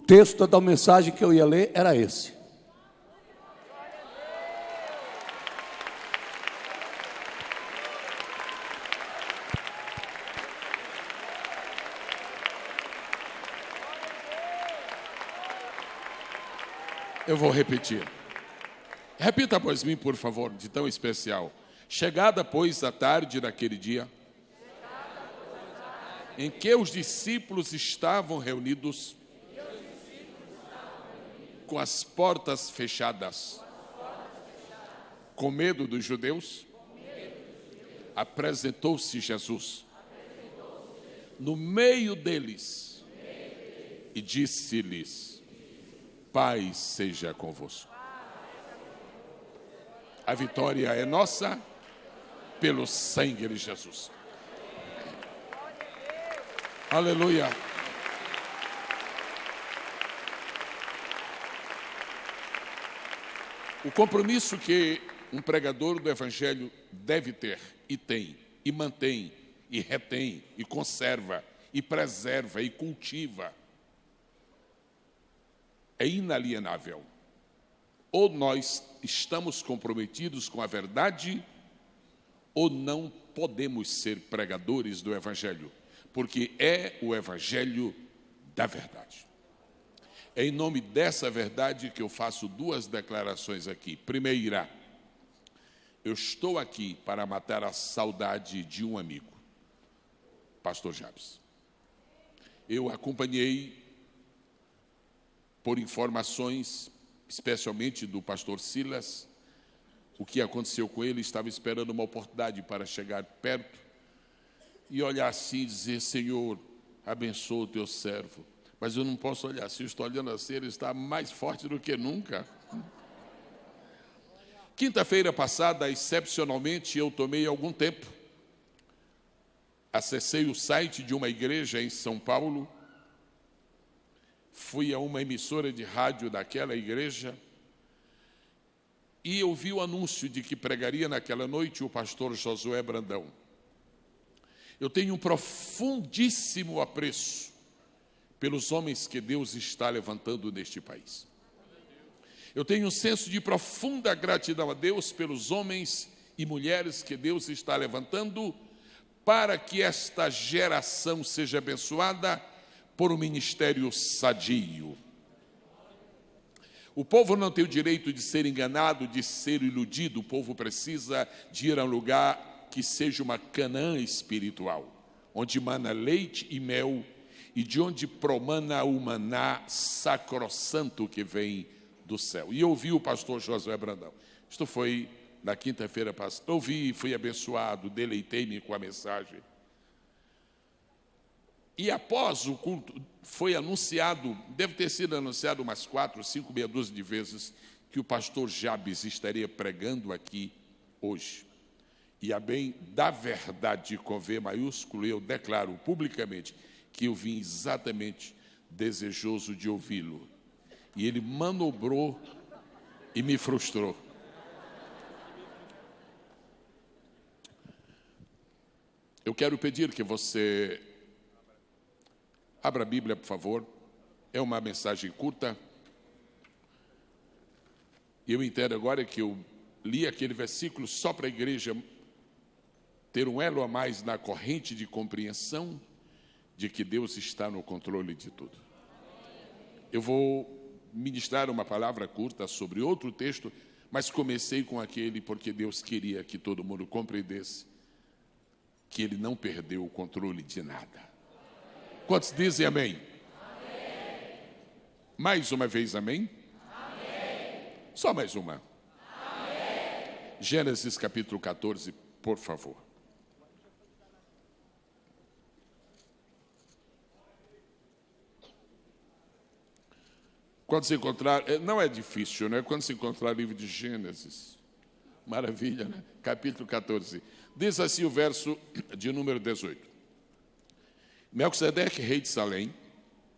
texto da mensagem que eu ia ler era esse. Eu vou repetir. Repita após mim, por favor, de tão especial. Chegada, pois, a tarde daquele dia, em que os discípulos estavam reunidos, com as portas fechadas, com medo dos judeus, apresentou-se Jesus no meio deles e disse-lhes: paz seja convosco. A vitória é nossa pelo sangue de Jesus. Aleluia. O compromisso que um pregador do Evangelho deve ter, e tem, e mantém, e retém, e conserva, e preserva, e cultiva, é inalienável. Ou nós estamos comprometidos com a verdade, ou não podemos ser pregadores do Evangelho, porque é o Evangelho da verdade. É em nome dessa verdade que eu faço duas declarações aqui. Primeira, eu estou aqui para matar a saudade de um amigo, Pastor Jabes. Eu acompanhei por informações, especialmente do pastor Silas, o que aconteceu com ele. Estava esperando uma oportunidade para chegar perto e olhar assim e dizer: Senhor, abençoa o teu servo. Mas eu não posso olhar assim, eu estou olhando assim, ele está mais forte do que nunca. Quinta-feira passada, excepcionalmente, eu tomei algum tempo, acessei o site de uma igreja em São Paulo, fui a uma emissora de rádio daquela igreja e eu vi o anúncio de que pregaria naquela noite o pastor Josué Brandão. Eu tenho um profundíssimo apreço pelos homens que Deus está levantando neste país. Eu tenho um senso de profunda gratidão a Deus pelos homens e mulheres que Deus está levantando para que esta geração seja abençoada por um ministério sadio. O povo não tem o direito de ser enganado, de ser iludido. O povo precisa de ir a um lugar que seja uma Canaã espiritual, onde mana leite e mel, e de onde promana o maná sacrossanto que vem do céu. E eu ouvi o pastor Josué Brandão. Isto foi na quinta-feira passada. Ouvi, fui abençoado, deleitei-me com a mensagem. E após o culto, foi anunciado, deve ter sido anunciado umas 4, 5, meia dúzia de vezes, que o pastor Jabes estaria pregando aqui hoje. E a bem da verdade com V maiúsculo, eu declaro publicamente que eu vim exatamente desejoso de ouvi-lo. E ele manobrou e me frustrou. Eu quero pedir que você abra a Bíblia, por favor. É uma mensagem curta. Eu entendo agora que eu li aquele versículo só para a igreja ter um elo a mais na corrente de compreensão de que Deus está no controle de tudo. Eu vou ministrar uma palavra curta sobre outro texto, mas comecei com aquele porque Deus queria que todo mundo compreendesse que Ele não perdeu o controle de nada. Quantos dizem amém? Amém. Mais uma vez amém? Amém. Só mais uma. Amém. Gênesis capítulo 14, por favor. Quando se encontrar, não é difícil, né? Quando se encontrar o livro de Gênesis, maravilha, né? Capítulo 14. Diz assim o verso de número 18. Melquisedeque, rei de Salém,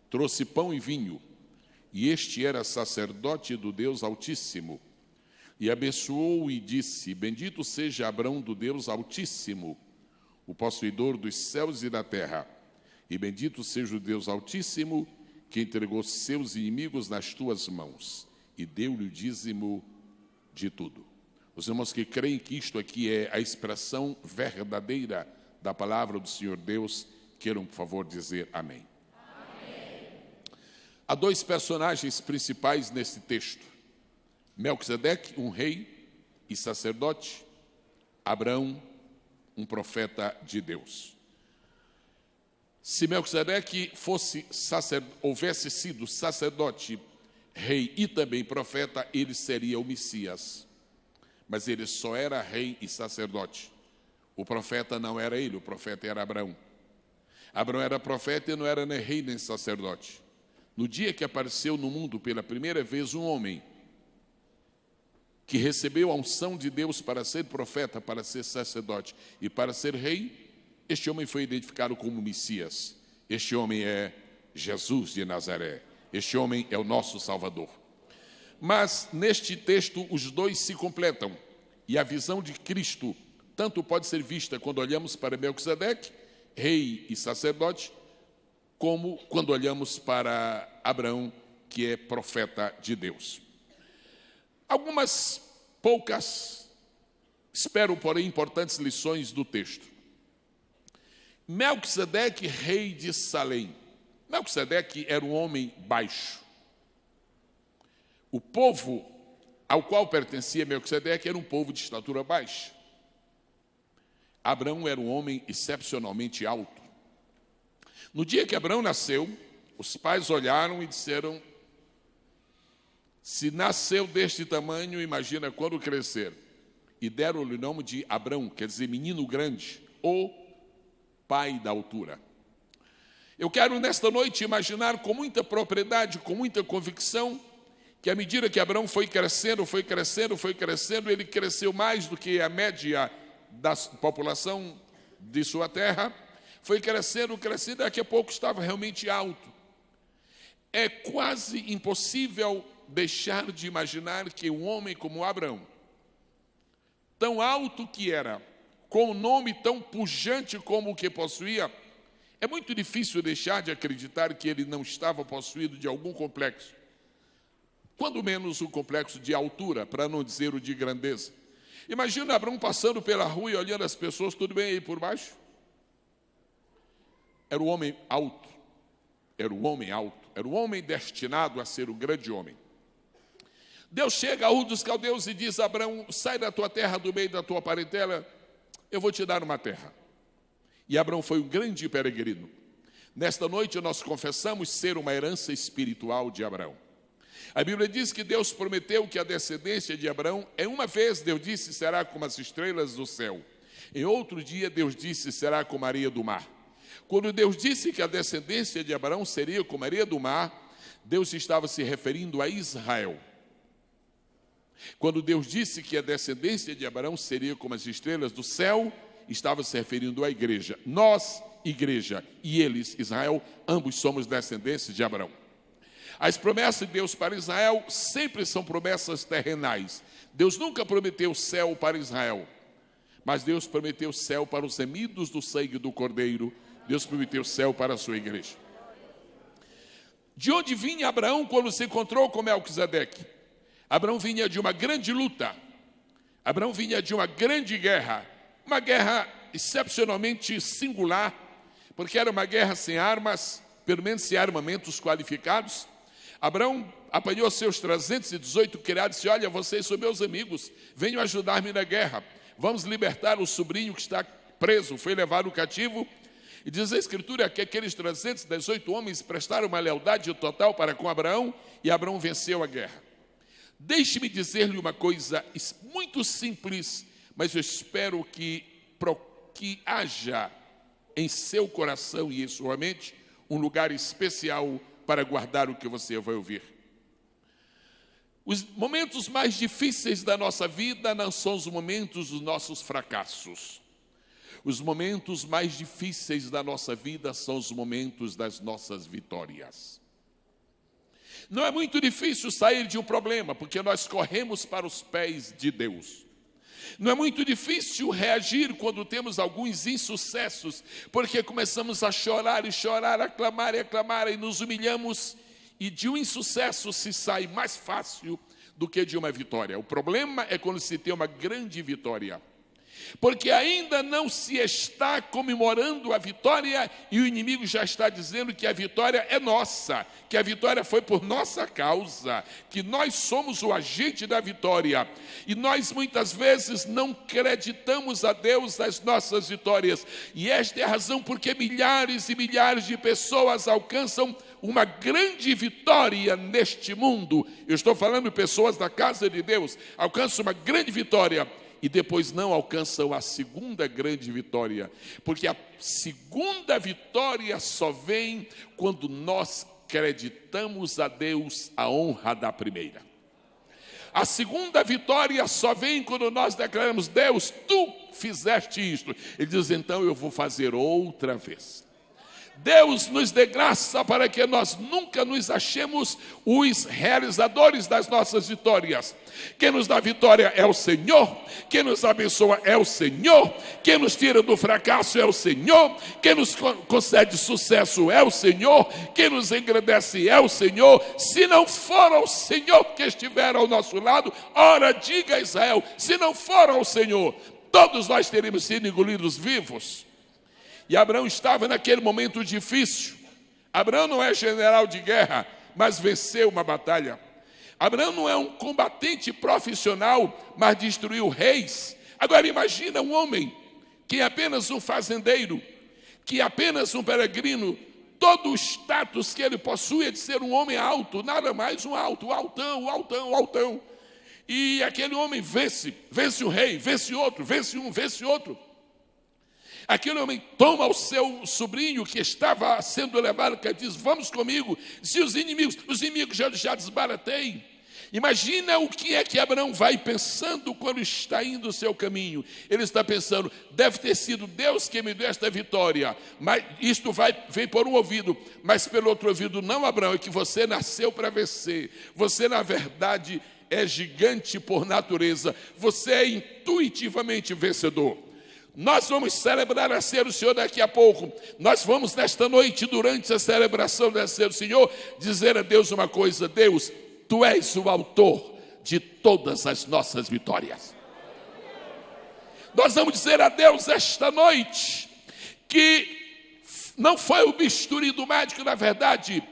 trouxe pão e vinho, e este era sacerdote do Deus Altíssimo, e abençoou e disse: bendito seja Abrão do Deus Altíssimo, o possuidor dos céus e da terra, e bendito seja o Deus Altíssimo, porque entregou seus inimigos nas tuas mãos e deu-lhe o dízimo de tudo. Os irmãos que creem que isto aqui é a expressão verdadeira da palavra do Senhor Deus, queiram, por favor, dizer amém. Amém. Há dois personagens principais nesse texto: Melquisedeque, um rei e sacerdote; Abraão, um profeta de Deus. Se Melquisedeque houvesse sido sacerdote, rei e também profeta, ele seria o Messias. Mas ele só era rei e sacerdote. O profeta não era ele, o profeta era Abraão. Abraão era profeta e não era nem rei nem sacerdote. No dia que apareceu no mundo pela primeira vez um homem que recebeu a unção de Deus para ser profeta, para ser sacerdote e para ser rei, este homem foi identificado como Messias. Este homem é Jesus de Nazaré. Este homem é o nosso Salvador. Mas neste texto os dois se completam, e a visão de Cristo tanto pode ser vista quando olhamos para Melquisedeque, rei e sacerdote, como quando olhamos para Abraão, que é profeta de Deus. Algumas poucas, espero, porém, importantes lições do texto. Melquisedeque, rei de Salém. Melquisedeque era um homem baixo. O povo ao qual pertencia Melquisedeque era um povo de estatura baixa. Abraão era um homem excepcionalmente alto. No dia que Abraão nasceu, os pais olharam e disseram: se nasceu deste tamanho, imagina quando crescer. E deram-lhe o nome de Abrão, quer dizer menino grande, ou pai da altura. Eu quero nesta noite imaginar com muita propriedade, com muita convicção, que à medida que Abraão foi crescendo, ele cresceu mais do que a média da população de sua terra, foi crescendo, daqui a pouco estava realmente alto. É quase impossível deixar de imaginar que um homem como Abraão, tão alto que era, com um nome tão pujante como o que possuía, é muito difícil deixar de acreditar que ele não estava possuído de algum complexo. Quando menos um complexo de altura, para não dizer o de grandeza. Imagina Abraão passando pela rua e olhando as pessoas, tudo bem aí por baixo? Era um homem alto, era um homem destinado a ser um grande homem. Deus chega a Ur dos Caldeus e diz a Abraão: sai da tua terra, do meio da tua parentela, eu vou te dar uma terra. E Abraão foi um grande peregrino. Nesta noite nós confessamos ser uma herança espiritual de Abraão. A Bíblia diz que Deus prometeu que a descendência de Abraão, em uma vez Deus disse, será como as estrelas do céu. Em outro dia Deus disse, será como a areia do mar. Quando Deus disse que a descendência de Abraão seria como a areia do mar, Deus estava se referindo a Israel. Quando Deus disse que a descendência de Abraão seria como as estrelas do céu, estava se referindo à igreja. Nós, igreja, e eles, Israel, ambos somos descendentes de Abraão. As promessas de Deus para Israel sempre são promessas terrenais. Deus nunca prometeu céu para Israel, mas Deus prometeu céu para os remidos do sangue do Cordeiro. Deus prometeu céu para a sua igreja. De onde vinha Abraão quando se encontrou com Melquisedeque? Abraão vinha de uma grande luta. Abraão vinha de uma grande guerra. Uma guerra excepcionalmente singular, porque era uma guerra sem armas, pelo menos sem armamentos qualificados. Abraão apanhou seus 318 criados e disse: olha, vocês são meus amigos, venham ajudar-me na guerra. Vamos libertar o sobrinho que está preso, foi levado cativo. E diz a Escritura que aqueles 318 homens prestaram uma lealdade total para com Abraão, e Abraão venceu a guerra. Deixe-me dizer-lhe uma coisa muito simples, mas eu espero que haja em seu coração e em sua mente um lugar especial para guardar o que você vai ouvir. Os momentos mais difíceis da nossa vida não são os momentos dos nossos fracassos. Os momentos mais difíceis da nossa vida são os momentos das nossas vitórias. Não é muito difícil sair de um problema, porque nós corremos para os pés de Deus. Não é muito difícil reagir quando temos alguns insucessos, porque começamos a chorar, a clamar e nos humilhamos E de um insucesso se sai mais fácil do que de uma vitória. O problema é quando se tem uma grande vitória. Porque ainda não se está comemorando a vitória e o inimigo já está dizendo que a vitória é nossa, que a vitória foi por nossa causa, que nós somos o agente da vitória. E nós muitas vezes não acreditamos a Deus das nossas vitórias. E esta é a razão porque milhares e milhares de pessoas alcançam uma grande vitória neste mundo. Eu estou falando de pessoas da casa de Deus, alcançam uma grande vitória e depois não alcançam a segunda grande vitória, porque a segunda vitória só vem quando nós acreditamos a Deus a honra da primeira. A segunda vitória só vem quando nós declaramos: Deus, tu fizeste isto. Ele diz: então eu vou fazer outra vez. Deus nos dê graça para que nós nunca nos achemos os realizadores das nossas vitórias. Quem nos dá vitória é o Senhor, quem nos abençoa é o Senhor, quem nos tira do fracasso é o Senhor, quem nos concede sucesso é o Senhor, quem nos engrandece é o Senhor. Se não for ao Senhor que estiver ao nosso lado, ora, diga a Israel, se não for ao Senhor, todos nós teríamos sido engolidos vivos. E Abraão estava naquele momento difícil. Abraão não é general de guerra, mas venceu uma batalha. Abraão não é um combatente profissional, mas destruiu reis. Agora imagina um homem que é apenas um fazendeiro, que é apenas um peregrino. Todo o status que ele possui é de ser um homem alto, nada mais um alto, altão. E aquele homem vence um rei, vence outro, vence um, vence outro. Aquele homem toma o seu sobrinho que estava sendo levado, que diz: vamos comigo. Se os inimigos já desbaratei. Imagina o que é que Abraão vai pensando quando está indo o seu caminho. Ele está pensando: deve ter sido Deus que me deu esta vitória. Mas isto vem por um ouvido, mas pelo outro ouvido não, Abraão, é que você nasceu para vencer. Você, na verdade, é gigante por natureza. Você é intuitivamente vencedor. Nós vamos celebrar a ceia do Senhor daqui a pouco. Nós vamos nesta noite, durante a celebração da ceia do Senhor, dizer a Deus uma coisa: Deus, Tu és o autor de todas as nossas vitórias. Nós vamos dizer a Deus esta noite que não foi o bisturi do médico, na verdade,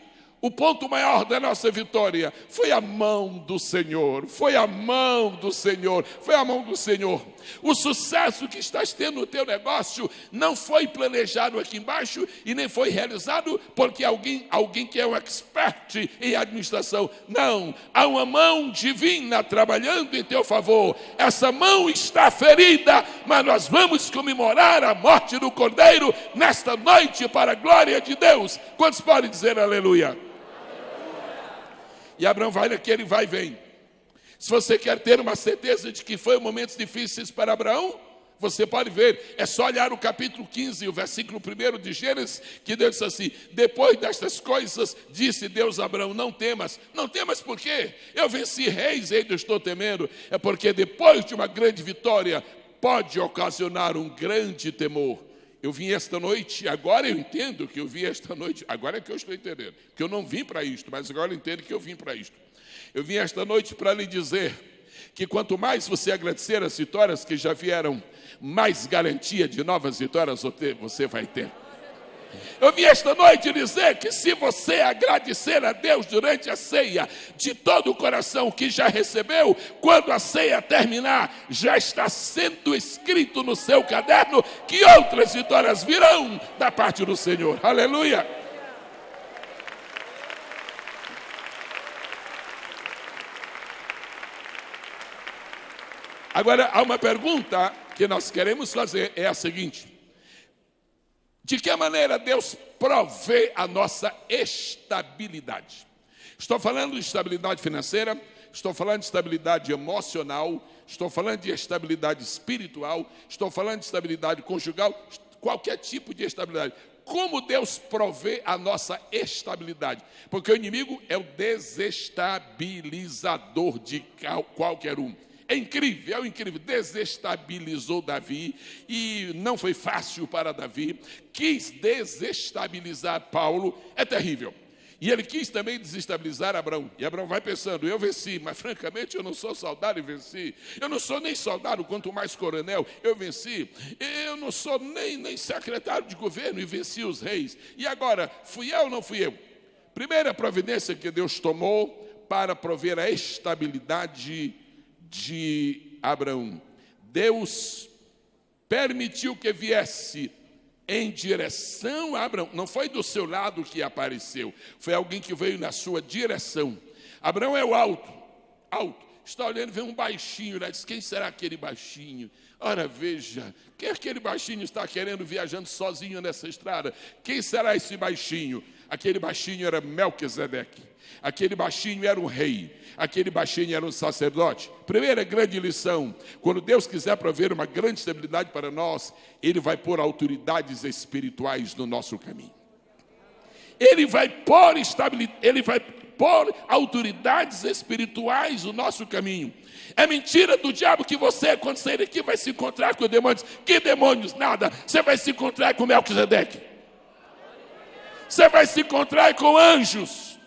o ponto maior da nossa vitória foi a mão do Senhor, foi a mão do Senhor, foi a mão do Senhor. O sucesso que estás tendo no teu negócio não foi planejado aqui embaixo e nem foi realizado porque alguém que é um expert em administração. Não, há uma mão divina trabalhando em teu favor. Essa mão está ferida, mas nós vamos comemorar a morte do Cordeiro nesta noite para a glória de Deus. Quantos podem dizer aleluia? E Abraão vai naquele vai e vem. Se você quer ter uma certeza de que foi momentos difíceis para Abraão, você pode ver, é só olhar o capítulo 15, o versículo 1 de Gênesis, que Deus disse assim: depois destas coisas, disse Deus a Abraão: não temas. Não temas por quê? Eu venci reis e ainda estou temendo. É porque depois de uma grande vitória, pode ocasionar um grande temor. Eu vim esta noite, agora eu entendo que eu vim esta noite, agora é que eu estou entendendo, que eu não vim para isto, mas agora eu entendo que eu vim para isto. Eu vim esta noite para lhe dizer que quanto mais você agradecer as vitórias que já vieram, mais garantia de novas vitórias você vai ter. Eu vim esta noite dizer que se você agradecer a Deus durante a ceia, de todo o coração que já recebeu, quando a ceia terminar, já está sendo escrito no seu caderno que outras vitórias virão da parte do Senhor. Aleluia! Agora, há uma pergunta que nós queremos fazer, é a seguinte: de que maneira Deus provê a nossa estabilidade? Estou falando de estabilidade financeira, estou falando de estabilidade emocional, estou falando de estabilidade espiritual, estou falando de estabilidade conjugal, qualquer tipo de estabilidade. Como Deus provê a nossa estabilidade? Porque o inimigo é o desestabilizador de qualquer um. É incrível, desestabilizou Davi e não foi fácil para Davi, quis desestabilizar Paulo, é terrível. E ele quis também desestabilizar Abrão. E Abrão vai pensando, eu venci, mas francamente eu não sou soldado e venci. Eu não sou nem soldado, quanto mais coronel, eu venci. Eu não sou nem secretário de governo e venci os reis. E agora, fui eu ou não fui eu? Primeira providência que Deus tomou para prover a estabilidade de Abraão. Deus permitiu que viesse em direção a Abraão. Não foi do seu lado que apareceu, foi alguém que veio na sua direção. Abraão é o alto. Está olhando, vê um baixinho, né? Diz, quem será aquele baixinho? Ora, veja, quem aquele baixinho está querendo viajando sozinho nessa estrada? Quem será esse baixinho? Aquele baixinho era Melquisedeque. Aquele baixinho era um rei. Aquele baixinho era um sacerdote. Primeira grande lição: quando Deus quiser prover uma grande estabilidade para nós, Ele vai pôr autoridades espirituais no nosso caminho. Ele vai pôr autoridades espirituais no nosso caminho. É mentira do diabo que você, quando sair daqui, vai se encontrar com demônios. Que demônios? Nada. Você vai se encontrar com Melquisedeque. Você vai se encontrar com anjos.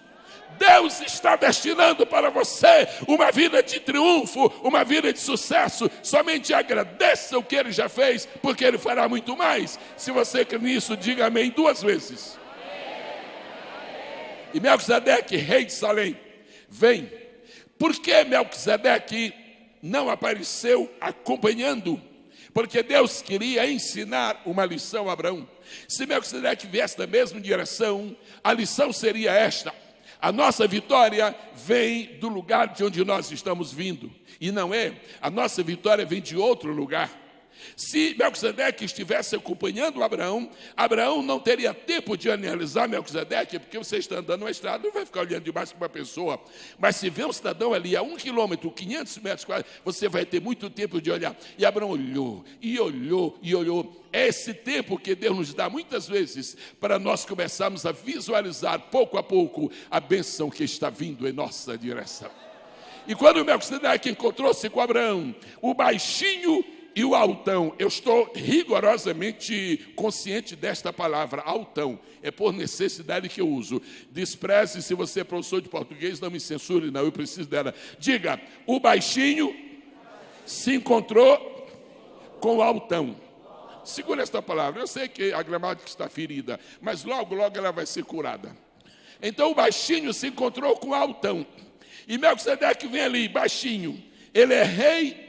Deus está destinando para você uma vida de triunfo, uma vida de sucesso. Somente agradeça o que Ele já fez, porque Ele fará muito mais. Se você crê nisso, diga amém 2 vezes. E Melquisedeque, rei de Salém, vem. Por que Melquisedeque não apareceu acompanhando? Porque Deus queria ensinar uma lição a Abraão. Se Melquisedeque viesse na mesma direção, a lição seria esta: a nossa vitória vem do lugar de onde nós estamos vindo. E não é, a nossa vitória vem de outro lugar. Se Melquisedeque estivesse acompanhando Abraão, Abraão não teria tempo de analisar Melquisedeque, porque você está andando na estrada, não vai ficar olhando demais para uma pessoa. Mas se vê um cidadão ali a 1 quilômetro, 500 metros quase, você vai ter muito tempo de olhar. E Abraão olhou, e olhou, e olhou. É esse tempo que Deus nos dá muitas vezes para nós começarmos a visualizar pouco a pouco a bênção que está vindo em nossa direção. E quando Melquisedeque encontrou-se com Abraão, o baixinho e o altão, eu estou rigorosamente consciente desta palavra, altão, é por necessidade que eu uso. Despreze, se você é professor de português, não me censure, não, eu preciso dela. Diga, o baixinho se encontrou com o altão. Segura esta palavra, eu sei que a gramática está ferida, mas logo, logo ela vai ser curada. Então o baixinho se encontrou com o altão. E Melquisedeque vem ali, baixinho, ele é rei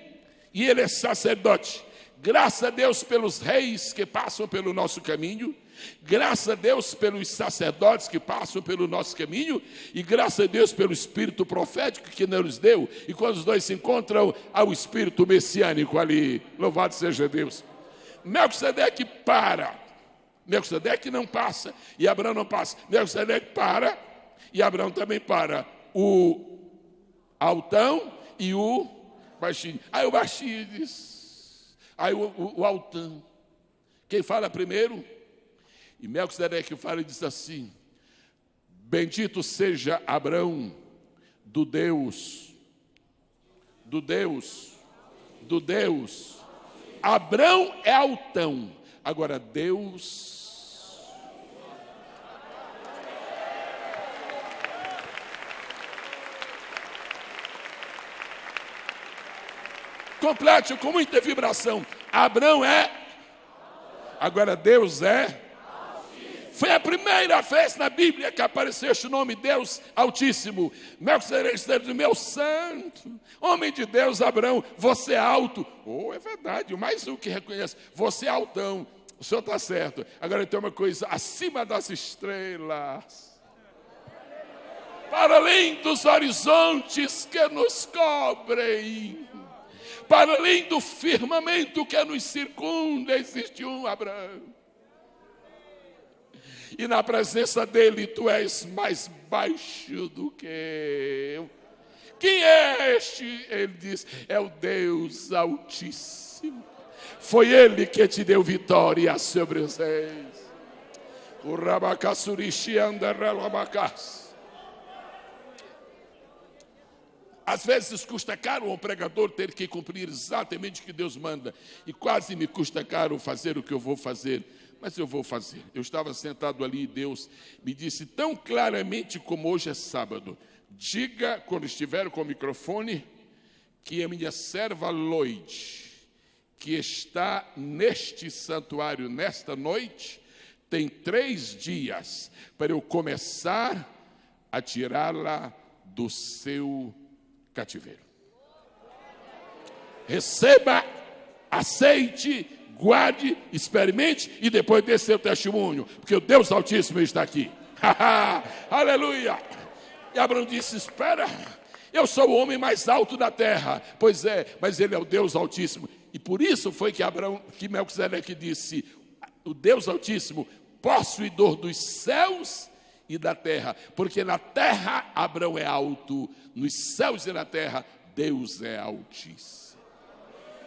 e ele é sacerdote. Graças a Deus pelos reis que passam pelo nosso caminho, graças a Deus pelos sacerdotes que passam pelo nosso caminho, e graças a Deus pelo espírito profético que nos deu. E quando os dois se encontram, há o espírito messiânico ali. Louvado seja Deus. Melquisedeque para. Melquisedeque não passa e Abraão não passa. Melquisedeque para e Abraão também para. O altão e o baixinho. Aí o baixinho diz, aí o altão, quem fala primeiro? E Melquisedeque fala e diz assim: bendito seja Abraão do Deus. Abraão é altão, agora Deus. Complete com muita vibração. Abraão é, agora Deus é. Foi a primeira vez na Bíblia que apareceu este nome, Deus Altíssimo. Melquisedeque, meu santo, homem de Deus, Abraão, você é alto. Oh, é verdade, mais um que reconhece, você é altão, o senhor está certo. Agora tem uma coisa, acima das estrelas, para além dos horizontes que nos cobrem, para além do firmamento que nos circunda, existe um Abraão. E na presença dele, tu és mais baixo do que eu. Quem é este? Ele diz, é o Deus Altíssimo. Foi ele que te deu vitória sobre os reis. O rabacassurishi andarelabacas. Às vezes custa caro ao pregador ter que cumprir exatamente o que Deus manda. E quase me custa caro fazer o que eu vou fazer. mas eu vou fazer. Eu estava sentado ali e Deus me disse tão claramente como hoje é sábado: diga, quando estiver com o microfone, que a minha serva Lloyd, que está neste santuário nesta noite, tem 3 dias para eu começar a tirá-la do seu cativeiro. Receba, aceite, guarde, experimente e depois dê seu testemunho, porque o Deus Altíssimo está aqui. Aleluia! E Abraão disse: espera, eu sou o homem mais alto da terra. Pois é, mas ele é o Deus Altíssimo. E por isso foi que Melquisedeque disse: o Deus Altíssimo, possuidor dos céus e da terra, porque na terra Abraão é alto, nos céus e na terra Deus é altíssimo.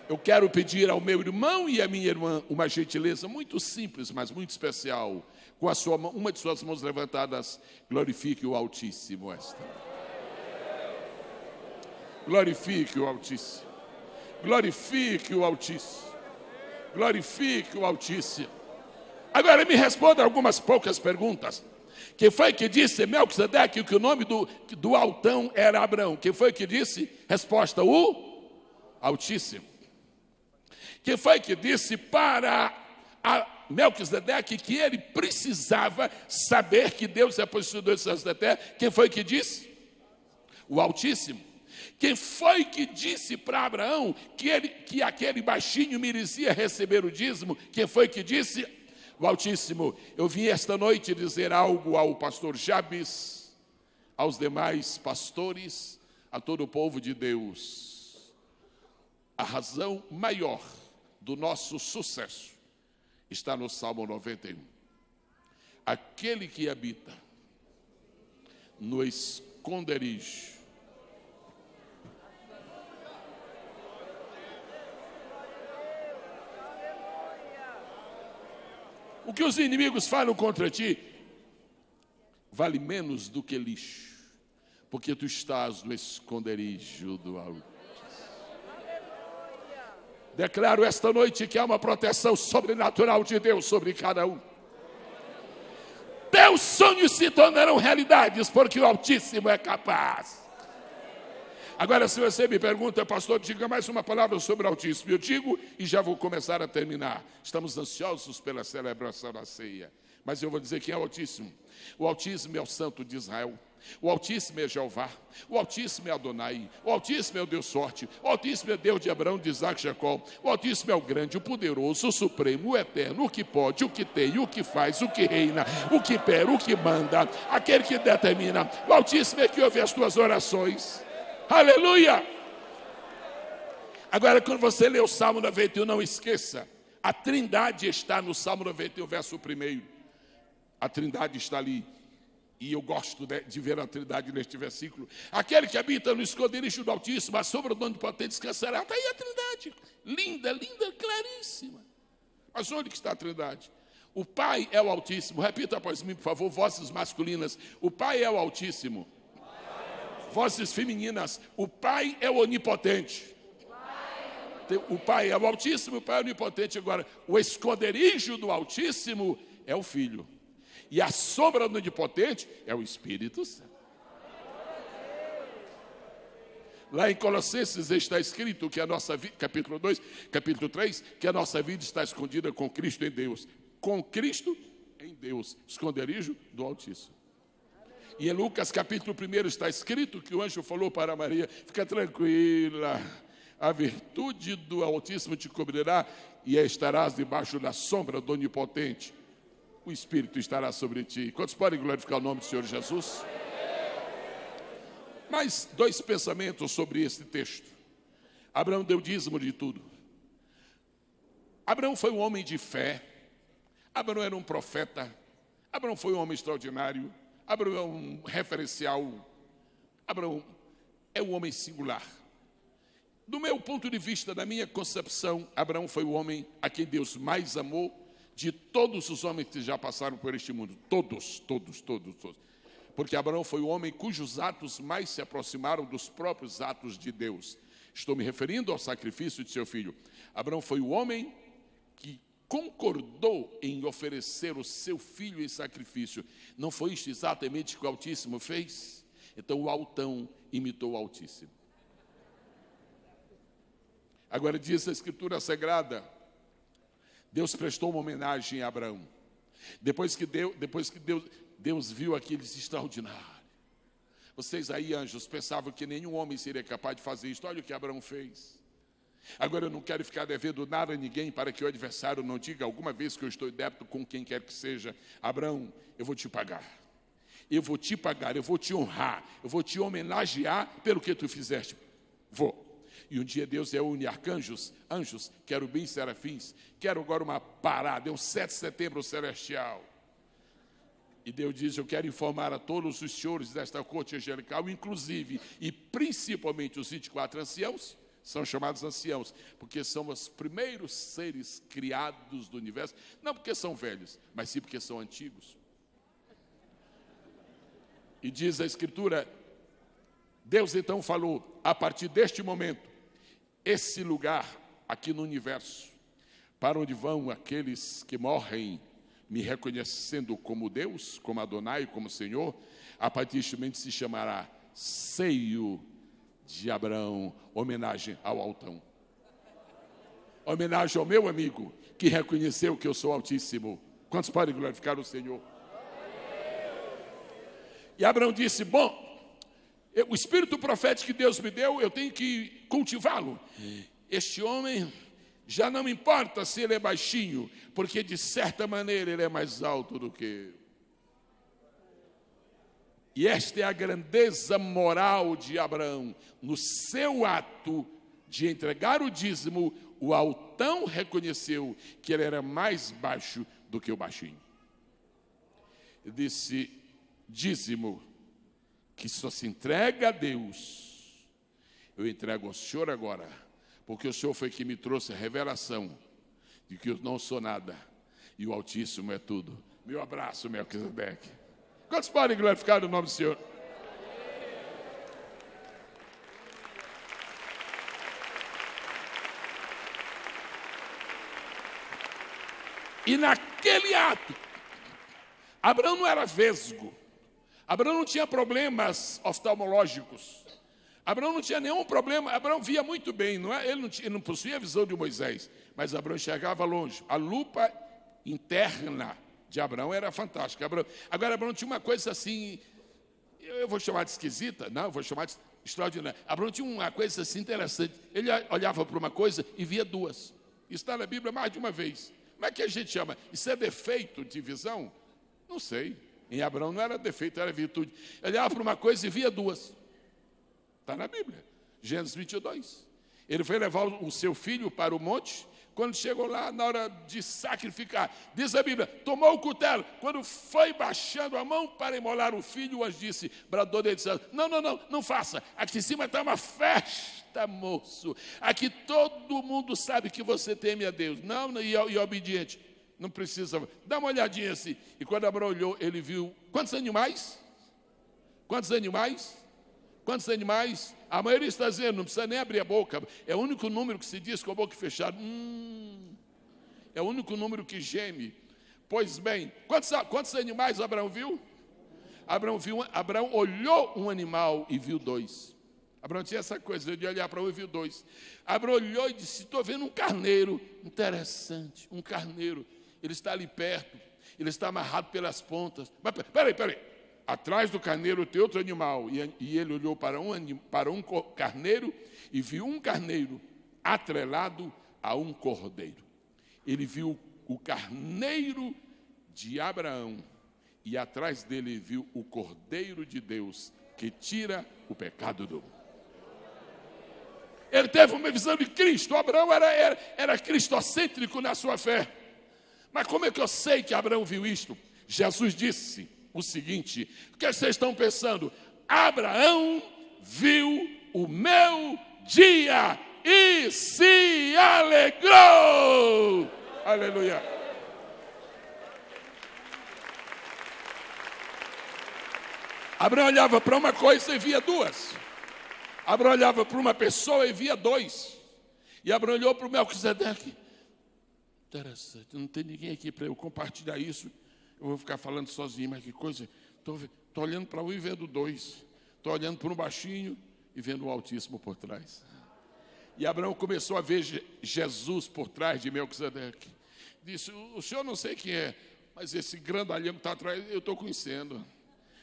Eu quero pedir ao meu irmão e à minha irmã uma gentileza muito simples, mas muito especial. Com a sua mão, uma de suas mãos levantadas, glorifique o Altíssimo esta. Glorifique o Altíssimo. Glorifique o Altíssimo. Glorifique o Altíssimo. Agora me responda algumas poucas perguntas. Quem foi que disse Melquisedeque que o nome do altão era Abraão? Quem foi que disse? Resposta: o Altíssimo. Quem foi que disse para Melquisedeque que ele precisava saber que Deus é possuidor dos céus da terra? Quem foi que disse? O Altíssimo. Quem foi que disse para Abraão que aquele baixinho merecia receber o dízimo? Quem foi que disse? O Altíssimo. Eu vim esta noite dizer algo ao pastor Jabes, aos demais pastores, a todo o povo de Deus. A razão maior do nosso sucesso está no Salmo 91. Aquele que habita no esconderijo o que os inimigos falam contra ti vale menos do que lixo, porque tu estás no esconderijo do Altíssimo. Declaro esta noite que há uma proteção sobrenatural de Deus sobre cada um. Teus sonhos se tornarão realidades, porque o Altíssimo é capaz. Agora, se você me pergunta: pastor, diga mais uma palavra sobre o Altíssimo. Eu digo e já vou começar a terminar. Estamos ansiosos pela celebração da ceia. Mas eu vou dizer quem é o Altíssimo. O Altíssimo é o Santo de Israel. O Altíssimo é Jeová. O Altíssimo é Adonai. O Altíssimo é o Deus forte. O Altíssimo é Deus de Abraão, de Isaac e Jacó. O Altíssimo é o grande, o poderoso, o supremo, o eterno, o que pode, o que tem, o que faz, o que reina, o que pera, o que manda, aquele que determina. O Altíssimo é que ouve as tuas orações. Aleluia! Agora, quando você lê o Salmo 91, não esqueça, a Trindade está no Salmo 91, verso 1. A Trindade está ali. E eu gosto de ver a Trindade neste versículo. Aquele que habita no esconderijo do Altíssimo, a sombra do Onipotente descansará. Está aí a Trindade. Linda, linda, claríssima. Mas onde que está a Trindade? O Pai é o Altíssimo. Repita após mim, por favor, vozes masculinas. O Pai é o Altíssimo. Vozes femininas. O Pai é o Onipotente. O Pai é o Altíssimo, o Pai é o Onipotente. Agora, o esconderijo do Altíssimo é o Filho. E a sombra do Onipotente é o Espírito Santo. Lá em Colossenses está escrito que a nossa vida, capítulo 2, capítulo 3, que a nossa vida está escondida com Cristo em Deus. Com Cristo em Deus, esconderijo do Altíssimo. E em Lucas capítulo 1 está escrito que o anjo falou para Maria: fica tranquila, a virtude do Altíssimo te cobrirá e estarás debaixo da sombra do Onipotente. O Espírito estará sobre ti. Quantos podem glorificar o nome do Senhor Jesus? Mais 2 pensamentos sobre este texto. Abraão deu dízimo de tudo. Abraão foi um homem de fé. Abraão era um profeta. Abraão foi um homem extraordinário. Abraão é um referencial. Abraão é um homem singular. Do meu ponto de vista, da minha concepção, Abraão foi o homem a quem Deus mais amou de todos os homens que já passaram por este mundo. Todos. Porque Abraão foi o homem cujos atos mais se aproximaram dos próprios atos de Deus. Estou me referindo ao sacrifício de seu filho. Abraão foi o homem que concordou em oferecer o seu filho em sacrifício. Não foi isto exatamente o que o Altíssimo fez? Então o altão imitou o Altíssimo. Agora diz a Escritura Sagrada, Deus prestou uma homenagem a Abraão. Depois que Deus viu aquilo extraordinário. Vocês aí, anjos, pensavam que nenhum homem seria capaz de fazer isso. Olha o que Abraão fez. Agora eu não quero ficar devendo nada a ninguém para que o adversário não diga alguma vez que eu estou em débito com quem quer que seja. Abraão, eu vou te pagar. Eu vou te pagar, eu vou te honrar, eu vou te homenagear pelo que tu fizeste. Vou. E um dia Deus reúne arcanjos, anjos, querubins, serafins. Quero agora uma parada, é o 7 de setembro celestial. E Deus diz, eu quero informar a todos os senhores desta corte angelical, inclusive e principalmente os 24 anciãos, são chamados anciãos, porque são os primeiros seres criados do universo, não porque são velhos, mas sim porque são antigos. E diz a Escritura, Deus então falou, a partir deste momento, esse lugar aqui no universo, para onde vão aqueles que morrem, me reconhecendo como Deus, como Adonai, como Senhor, a partir deste momento se chamará Seio de Abraão, homenagem ao altão. Homenagem ao meu amigo, que reconheceu que eu sou Altíssimo. Quantos podem glorificar o Senhor? E Abraão disse, bom, o espírito profético que Deus me deu, eu tenho que cultivá-lo. Este homem, já não me importa se ele é baixinho, porque de certa maneira ele é mais alto do que eu. E esta é a grandeza moral de Abraão. No seu ato de entregar o dízimo, o altão reconheceu que ele era mais baixo do que o baixinho. Ele disse, dízimo, que só se entrega a Deus, eu entrego ao Senhor agora, porque o Senhor foi que me trouxe a revelação de que eu não sou nada, e o Altíssimo é tudo. Meu abraço, Melquisedeque. Quantos podem glorificar o nome do Senhor? E naquele ato, Abraão não era vesgo, Abraão não tinha problemas oftalmológicos, Abraão não tinha nenhum problema, Abraão via muito bem, não é? Ele não possuía a visão de Moisés, mas Abraão enxergava longe. A lupa interna de Abraão era fantástica. Agora, Abraão tinha uma coisa assim, eu vou chamar de esquisita, não, eu vou chamar de extraordinária. Abraão tinha uma coisa assim interessante, ele olhava para uma coisa e via duas. Isso está na Bíblia mais de uma vez. Como é que a gente chama? Isso é defeito de visão? Não sei. Em Abraão não era defeito, era virtude. Ele olhava para uma coisa e via duas. Está na Bíblia, Gênesis 22. Ele foi levar o seu filho para o monte. Quando chegou lá, na hora de sacrificar, diz a Bíblia, tomou o cutelo. Quando foi baixando a mão para imolar o filho, o anjo disse, bradou dele, disse, não faça. Aqui em cima está uma festa, moço. Aqui todo mundo sabe que você teme a Deus. E é obediente. Não precisa, dá uma olhadinha assim. E quando Abraão olhou, ele viu, quantos animais? Quantos animais? Quantos animais? A maioria está dizendo, não precisa nem abrir a boca. É o único número que se diz com a boca fechada. É o único número que geme. Pois bem, quantos animais Abraão viu? Abraão olhou um animal e viu dois. Abraão tinha essa coisa de olhar para um e viu dois. Abraão olhou e disse, estou vendo um carneiro. Interessante, um carneiro. Ele está ali perto, ele está amarrado pelas pontas. Mas peraí. Atrás do carneiro tem outro animal. E ele olhou para um carneiro e viu um carneiro atrelado a um cordeiro. Ele viu o carneiro de Abraão e atrás dele viu o cordeiro de Deus que tira o pecado do mundo. Ele teve uma visão de Cristo. Abraão era cristocêntrico na sua fé. Mas como é que eu sei que Abraão viu isto? Jesus disse o seguinte, o que vocês estão pensando? Abraão viu o meu dia e se alegrou. Aleluia. Abraão olhava para uma coisa e via duas. Abraão olhava para uma pessoa e via dois. E Abraão olhou para o Melquisedeque. Interessante, não tem ninguém aqui para eu compartilhar isso. Eu vou ficar falando sozinho, mas que coisa. Estou olhando para um e vendo dois. Estou olhando para um baixinho e vendo o Altíssimo por trás. E Abraão começou a ver Jesus por trás de Melquisedeque. Disse: o senhor não sei quem é, mas esse grandalhão que está atrás eu estou conhecendo.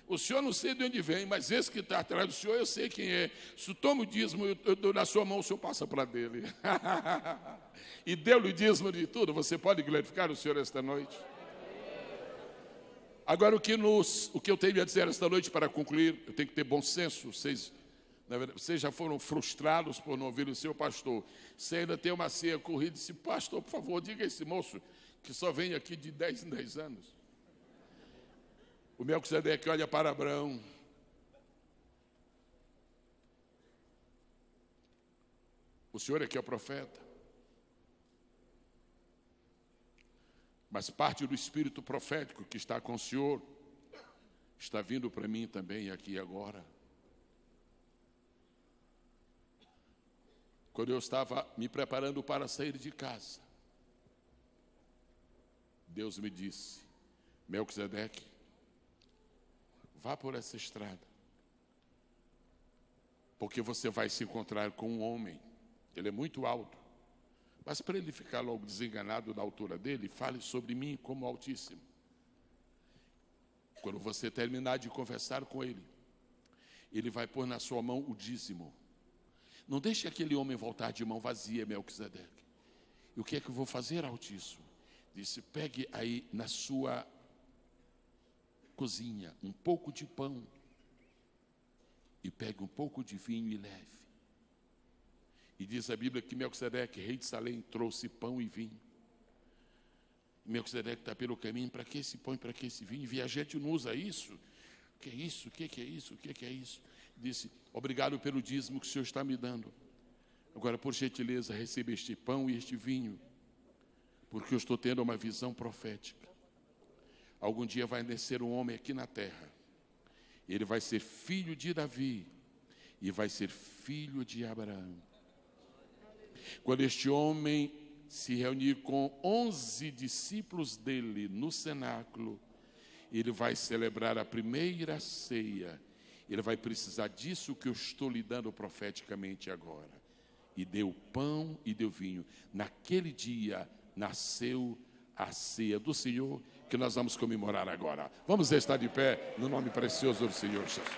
O senhor não sei de onde vem, mas esse que está atrás do senhor eu sei quem é. Se toma o dízimo, eu dou na sua mão, o senhor passa para dele. E deu-lhe o dízimo de tudo. Você pode glorificar o Senhor esta noite? Agora, o que eu tenho a dizer esta noite para concluir, eu tenho que ter bom senso. Vocês já foram frustrados por não ouvir o seu pastor. Você ainda tem uma ceia corrida e disse: pastor, por favor, diga a esse moço que só vem aqui de 10 em 10 anos. O Melquisedeque olha para Abraão. O senhor é que é o profeta. Mas parte do espírito profético que está com o senhor está vindo para mim também aqui e agora. Quando eu estava me preparando para sair de casa, Deus me disse: Melquisedeque, vá por essa estrada, porque você vai se encontrar com um homem. Ele é muito alto, mas para ele ficar logo desenganado da altura dele, fale sobre mim como Altíssimo. Quando você terminar de conversar com ele, ele vai pôr na sua mão o dízimo. Não deixe aquele homem voltar de mão vazia, Melquisedeque. E o que é que eu vou fazer, Altíssimo? Disse: pegue aí na sua cozinha um pouco de pão e pegue um pouco de vinho e leve. E diz a Bíblia que Melquisedeque, rei de Salém, trouxe pão e vinho. Melquisedeque está pelo caminho: para que esse pão e para que esse vinho? Viajante não usa isso? O que é isso? O que é isso? O que é isso? Disse: obrigado pelo dízimo que o Senhor está me dando. Agora, por gentileza, receba este pão e este vinho, porque eu estou tendo uma visão profética. Algum dia vai nascer um homem aqui na terra. Ele vai ser filho de Davi e vai ser filho de Abraão. Quando este homem se reunir com 11 discípulos dele no cenáculo, ele vai celebrar a primeira ceia. Ele vai precisar disso que eu estou lhe dando profeticamente agora. E deu pão e deu vinho. Naquele dia nasceu a ceia do Senhor, que nós vamos comemorar agora. Vamos estar de pé no nome precioso do Senhor Jesus.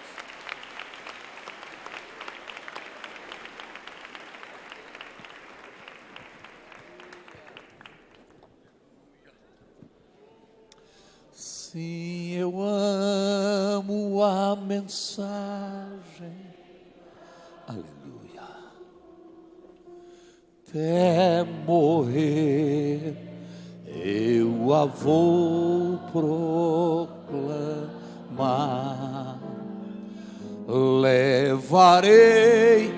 Sim, eu amo a mensagem. Aleluia. Até morrer eu a vou proclamar. Levarei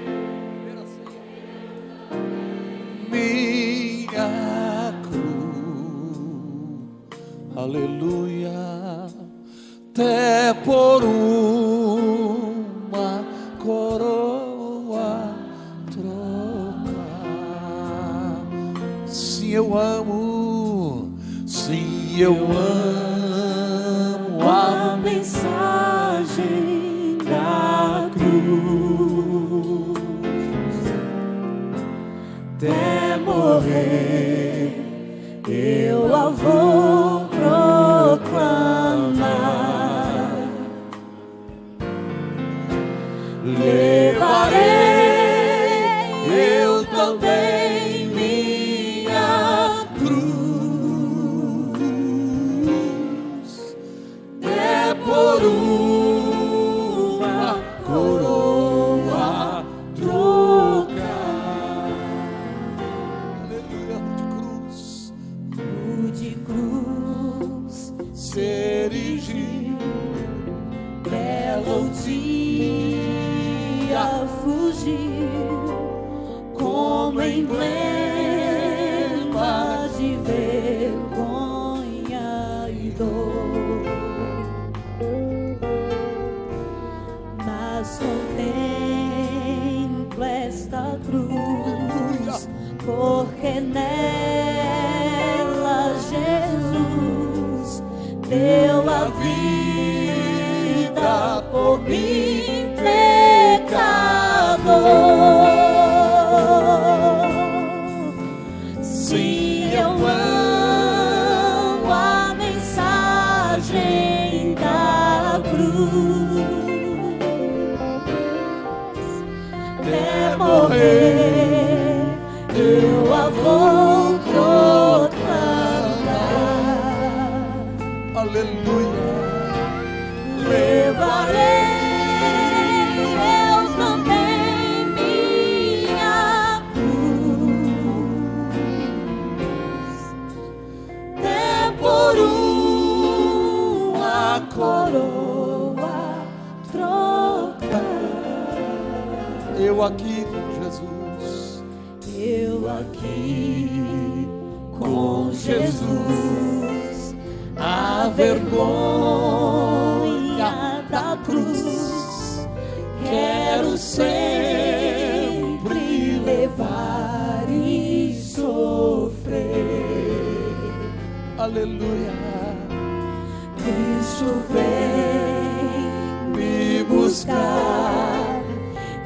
minha cruz. Aleluia. Até por uma coroa trocar. Sim, eu amo. Sim, eu amo a mensagem da cruz. Até morrer eu a vou proclamar. Levarei eu também minha cruz, é por uma coroa trocar. Aleluia, rude cruz, se erigiu, belo dia fugiu, como emblema de vergonha e dor. Mas contemplo esta cruz, porque nela deu a vida por mim, pecador. Sim, eu amo a mensagem da cruz. Até morrer, eu a vou proclamar. Aleluia. Levarei eu também minha cruz, até por uma coroa trocar. Eu aqui com Jesus. Eu aqui com Jesus, a vergonha da cruz, quero sempre levar e sofrer. Aleluia. Cristo vem me buscar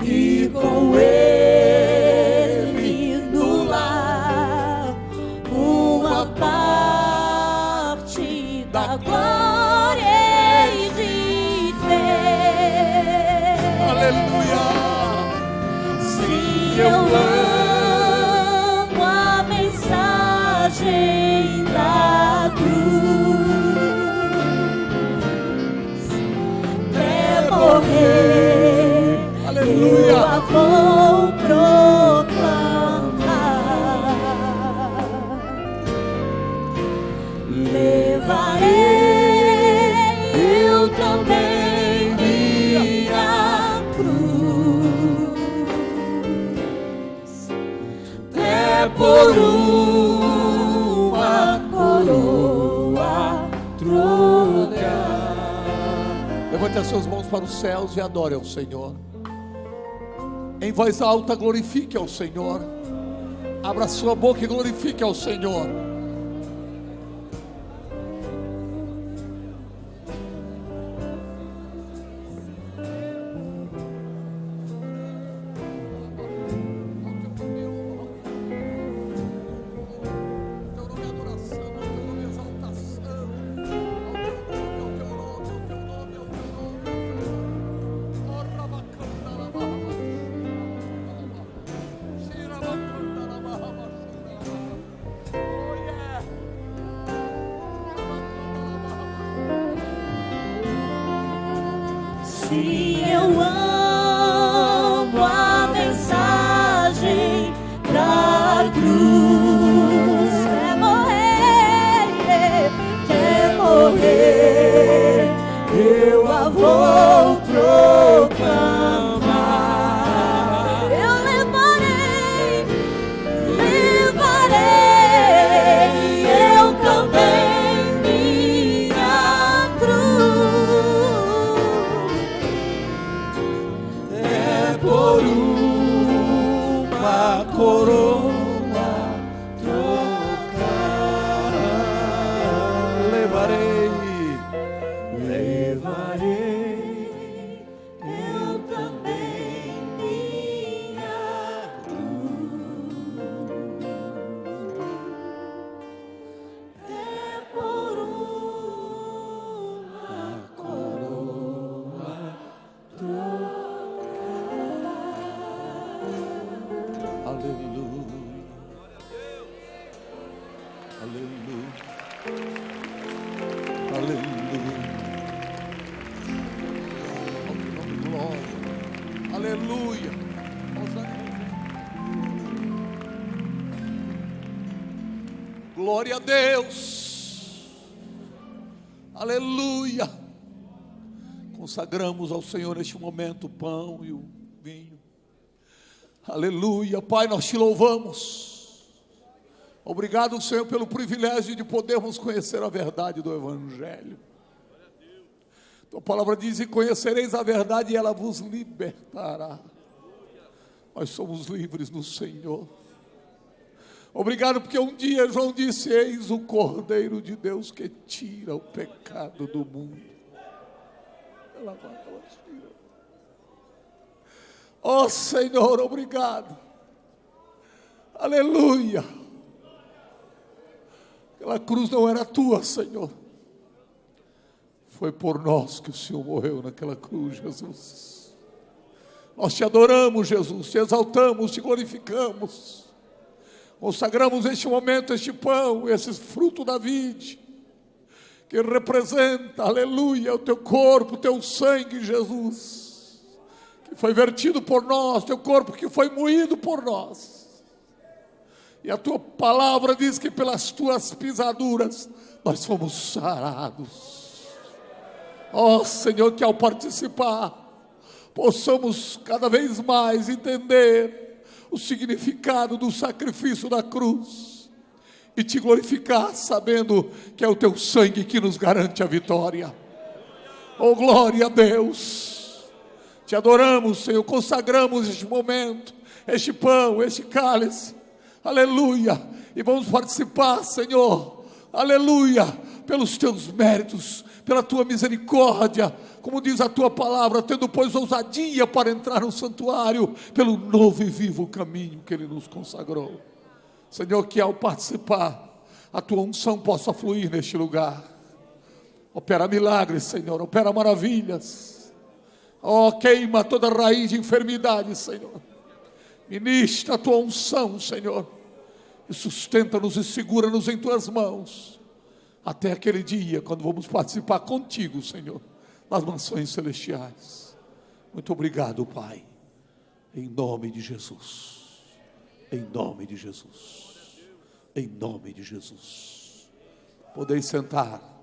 e com Ele no lar uma parte da glória hei de ter. Aleluia. Sim, eu amo a mensagem da cruz, até morrer. Aleluia. Eu a vou proclamar. Levarei eu também minha cruz, até por uma coroa trocar. Levante as suas mãos para os céus e adore ao Senhor. Em voz alta, glorifique ao Senhor. Abra sua boca e glorifique ao Senhor. Sim, eu amo a mensagem da cruz, até morrer, eu a vou proclamar. Eu levarei eu também minha cruz, é por uma coroa trocar. Levarei eu também minha cruz, é por uma coroa trocar. Aleluia. Aleluia. Aleluia. Glória. Aleluia. Glória a Deus. Aleluia. Consagramos ao Senhor neste momento o pão e o vinho. Aleluia. Pai, nós te louvamos. Obrigado, Senhor, pelo privilégio de podermos conhecer a verdade do Evangelho. Tua palavra diz: e conhecereis a verdade e ela vos libertará. Nós somos livres no Senhor. Obrigado porque um dia João disse: eis o Cordeiro de Deus que tira o pecado do mundo. Oh Senhor, obrigado. Aleluia. Aquela cruz não era tua, Senhor. Foi por nós que o Senhor morreu naquela cruz, Jesus. Nós te adoramos, Jesus, te exaltamos, te glorificamos. Consagramos este momento, este pão, esse fruto da vide, que representa, aleluia, o teu corpo, o teu sangue, Jesus, que foi vertido por nós, teu corpo que foi moído por nós. E a tua palavra diz que pelas tuas pisaduras nós fomos sarados. Ó Senhor, que ao participar possamos cada vez mais entender o significado do sacrifício da cruz e te glorificar sabendo que é o teu sangue que nos garante a vitória. Oh, glória a Deus. Te adoramos, Senhor, consagramos este momento, este pão, este cálice. Aleluia, e vamos participar, Senhor, aleluia, pelos teus méritos, pela tua misericórdia, como diz a tua palavra, tendo pois ousadia para entrar no santuário, pelo novo e vivo caminho que Ele nos consagrou. Senhor, que ao participar, a tua unção possa fluir neste lugar. Opera milagres, Senhor, opera maravilhas. Oh, queima toda raiz de enfermidade, Senhor. Ministra a tua unção, Senhor, e sustenta-nos e segura-nos em tuas mãos, até aquele dia, quando vamos participar contigo, Senhor, nas mansões celestiais. Muito obrigado, Pai, em nome de Jesus, em nome de Jesus, em nome de Jesus. Podeis sentar.